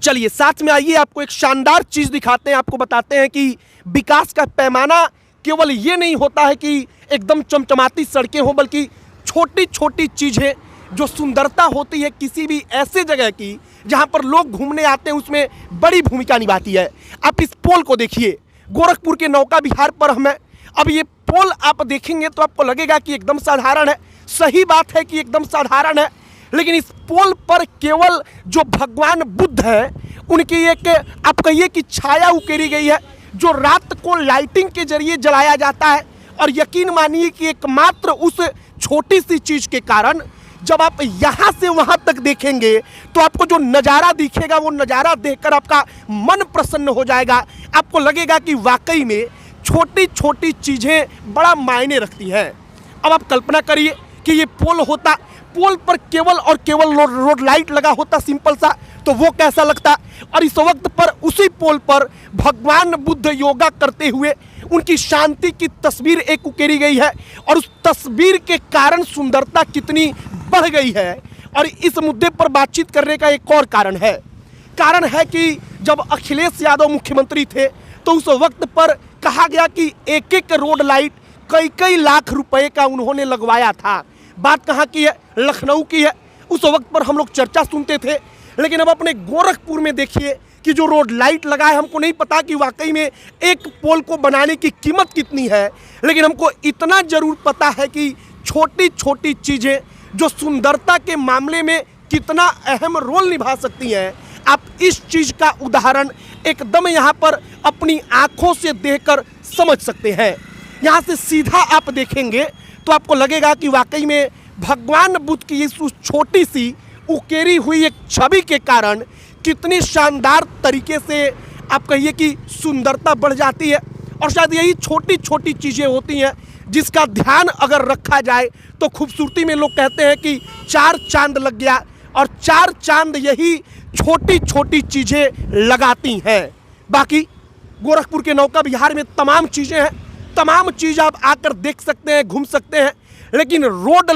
चलिए साथ में आइए, आपको एक शानदार चीज दिखाते हैं, आपको बताते हैं कि विकास का पैमाना केवल ये नहीं होता है कि एकदम चमचमाती सड़कें हो, बल्कि छोटी छोटी चीजें जो सुंदरता होती है किसी भी ऐसे जगह की जहां पर लोग घूमने आते हैं, उसमें बड़ी भूमिका निभाती है। आप इस पोल को देखिए, गोरखपुर के नौका विहार पर हमें अब ये पोल आप देखेंगे तो आपको लगेगा कि एकदम साधारण है। सही बात है कि एकदम साधारण है, लेकिन इस पोल पर केवल जो भगवान बुद्ध है उनकी एक आप कहिए कि छाया उकेरी गई है, जो रात को लाइटिंग के जरिए जलाया जाता है। और यकीन मानिए कि एकमात्र उस छोटी सी चीज के कारण जब आप यहां से वहां तक देखेंगे तो आपको जो नज़ारा दिखेगा वो नज़ारा देखकर आपका मन प्रसन्न हो जाएगा। आपको लगेगा कि वाकई में छोटी छोटी चीजें बड़ा मायने रखती हैं। अब आप कल्पना करिए कि ये पोल होता, पोल पर केवल और केवल रोड लाइट लगा होता सिंपल सा, तो वो कैसा लगता। और इस वक्त पर उसी पोल पर भगवान बुद्ध योगा करते हुए उनकी शांति की तस्वीर एक उकेरी गई है, और उस तस्वीर के कारण सुंदरता कितनी बढ़ गई है। और इस मुद्दे पर बातचीत करने का एक और कारण है कि जब अखिलेश यादव मुख्यमंत्री थे तो उस वक्त पर कहा गया कि एक एक रोड लाइट कई कई लाख रुपए का उन्होंने लगवाया था। बात कहाँ की है? लखनऊ की है। उस वक्त पर हम लोग चर्चा सुनते थे, लेकिन अब अपने गोरखपुर में देखिए कि जो रोड लाइट लगा है, हमको नहीं पता कि वाकई में एक पोल को बनाने की कीमत कितनी है, लेकिन हमको इतना जरूर पता है कि छोटी छोटी चीज़ें जो सुंदरता के मामले में कितना अहम रोल निभा सकती हैं। आप इस चीज़ का उदाहरण एकदम यहाँ पर अपनी आँखों से देखकर समझ सकते हैं। यहाँ से सीधा आप देखेंगे तो आपको लगेगा कि वाकई में भगवान बुद्ध की इस छोटी सी उकेरी हुई एक छवि के कारण कितनी शानदार तरीके से आप कहिए कि सुंदरता बढ़ जाती है। और शायद यही छोटी छोटी चीज़ें होती हैं जिसका ध्यान अगर रखा जाए तो खूबसूरती में लोग कहते हैं कि 4 चांद लग गया, और 4 चांद यही छोटी छोटी चीज़ें लगाती हैं। बाकी गोरखपुर के नौका विहार में तमाम चीज़ें हैं, तमाम चीज़ आप आकर देख सकते हैं, घूम सकते हैं, लेकिन रोड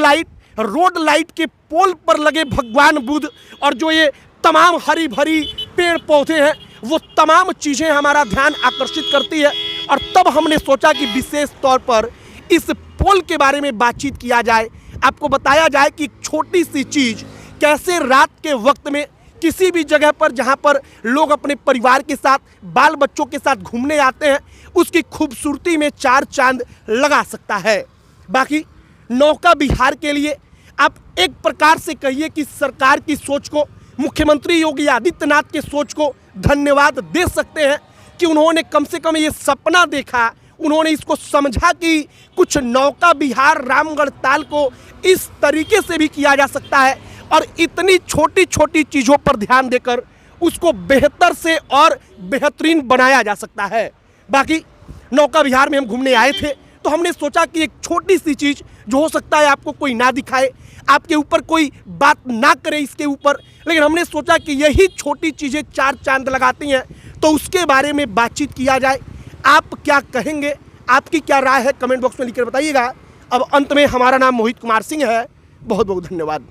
लाइट के पोल पर लगे भगवान बुद्ध और जो ये तमाम हरी भरी पेड़ पौधे हैं, वो तमाम चीज़ें हमारा ध्यान आकर्षित करती है। और तब हमने सोचा कि विशेष तौर पर इस पोल के बारे में बातचीत किया जाए, आपको बताया जाए कि छोटी सी चीज़ कैसे रात के वक्त में किसी भी जगह पर जहां पर लोग अपने परिवार के साथ, बाल बच्चों के साथ घूमने आते हैं, उसकी खूबसूरती में 4 चांद लगा सकता है। बाकी नौका विहार के लिए आप एक प्रकार से कहिए कि सरकार की सोच को, मुख्यमंत्री योगी आदित्यनाथ के सोच को धन्यवाद दे सकते हैं कि उन्होंने कम से कम ये सपना देखा, उन्होंने इसको समझा कि कुछ नौका विहार रामगढ़ ताल को इस तरीके से भी किया जा सकता है, और इतनी छोटी छोटी चीज़ों पर ध्यान देकर उसको बेहतर से और बेहतरीन बनाया जा सकता है। बाकी नौका विहार में हम घूमने आए थे तो हमने सोचा कि एक छोटी सी चीज़ जो हो सकता है आपको कोई ना दिखाए, आपके ऊपर कोई बात ना करे इसके ऊपर, लेकिन हमने सोचा कि यही छोटी चीज़ें 4 चांद लगाती हैं, तो उसके बारे में बातचीत किया जाए। आप क्या कहेंगे, आपकी क्या राय है, कमेंट बॉक्स में लिखकर बताइएगा। अब अंत में हमारा नाम मोहित कुमार सिंह है। बहुत बहुत धन्यवाद।